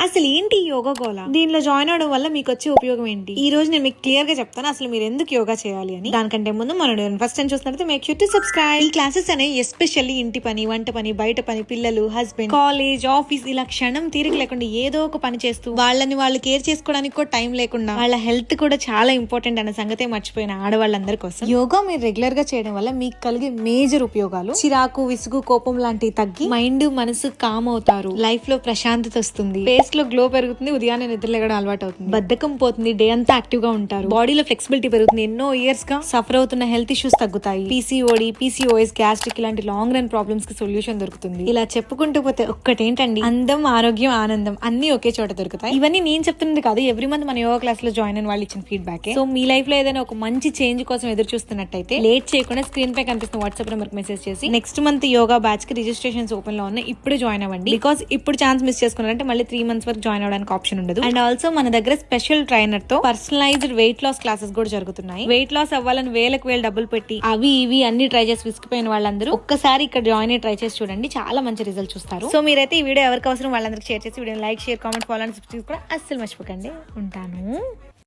అసలు ఏంటి యోగా గోళ, దీనిలో జాయిన్ అవడం వల్ల మీకు వచ్చే ఉపయోగం ఏంటి, ఈ రోజు నేను మీకు క్లియర్ గా చెప్తాను అసలు మీరు ఎందుకు యోగా చేయాలి అని. దానికంటే ముందు మనం ఫస్ట్ టైం చూస్తున్నట్లయితే మేక్ ష్యూర్ టు సబ్స్క్రైబ్. ఈ క్లాసెస్ అనేవి ఎస్పెషల్లీ ఇంటి పని, వంట పని, బయట పని, పిల్లలు, హస్బెండ్, కాలేజ్, ఆఫీస్ ఇలా క్షణం తీరిక లేకుండా ఏదో ఒక పని చేస్తూ వాళ్ళని వాళ్ళు కేర్ చేసుకోవడానికి కూడా టైం లేకుండా వాళ్ళ హెల్త్ కూడా చాలా ఇంపార్టెంట్ అన్న సంగతే మర్చిపోయిన ఆడవాళ్ళందరి కోసం యోగా మీరు రెగ్యులర్ గా చేయడం వల్ల మీకు కలిగే మేజర్ ఉపయోగాలు: చిరాకు, విసుగు, కోపం లాంటివి తగ్గి మైండ్, మనసు కామ్ అవుతారు, లైఫ్ లో ప్రశాంతత వస్తుంది, ఫేస్ లో గ్లో పెరుగుతుంది, ఉదయాన్నే నిద్రలేగడం అలవాటు అవుతుంది, బద్ధకం పోతుంది, డే అంతా యాక్టివ్ గా ఉంటారు, బాడీలో ఫ్లెక్సిబిలిటీ పెరుగుతుంది, ఎన్నో ఇయర్స్ గా సఫర్ అవుతున్న హెల్త్ ఇష్యూస్ తగ్గుతాయి, పీసీఓడి, పీసీఓఎస్, గ్యాస్ట్రిక్ ఇలాంటి లాంగ్ రన్ ప్రాబ్లమ్స్ కి సొల్యూషన్ దొరుకుతుంది. ఇలా చెప్పుకుంటూ పోతే ఒక్కటేంటండి, అందం, ఆరోగ్యం, ఆనందం అన్ని ఒకే చోట దొరుకుతాయి. ఇవన్నీ నేను చెప్తున్నది కాదు, ఎవ్రీ మంత్ మన యోగా క్లాస్ లో జాయిన్ అయిన వాళ్ళు ఇచ్చిన ఫీడ్బ్యాక్. సో మీ లైఫ్ లో ఏదైనా ఒక మంచి చేంజ్ కోసం ఎదురు చూస్తున్నట్టయితే లేట్ చేయకుండా స్క్రీన్ పై కనిపిస్తున్న వాట్సాప్ నెంబర్ కి మెసేజ్ చేసి నెక్స్ట్ మంత్ యోగా బ్యాచ్ కి రిజిస్ట్రేషన్స్ ఓపెన్ లో ఉన్నాయి, ఇప్పుడు జాయిన్ అవ్వండి. బికాస్ ఇప్పుడు ఛాన్స్ మిస్ చేసుకున్నారంటే మళ్ళీ 3 months వరకు జాయిన్ అవడానికి ఆప్షన్ ఉండదు. అండ్ ఆల్సో మన దగ్గర స్పెషల్ ట్రైనర్ తో పర్సనలైజ్డ్ వెయిట్ లాస్ క్లాసెస్ కూడా జరుగుతున్నాయి. వెయిట్ లాస్ అవ్వాలని వేలకు వేలు డబ్బులు పెట్టి అవి ఇవి అన్ని ట్రై చేసి విసిగిపోయిన వాళ్ళందరూ ఒక్కసారి ఇక్కడ జాయిన్ అయ్యి ట్రై చేసి చూడండి, చాలా మంచి రిజల్ట్ చూస్తారు. సో మీరైతే ఈ వీడియో ఎవరికి అవసరం వాళ్ళందరికీ షేర్ చేసి video like, share, comment, follow and subscribe కూడా అస్సలు మర్చిపోకండి. ఉంటాను.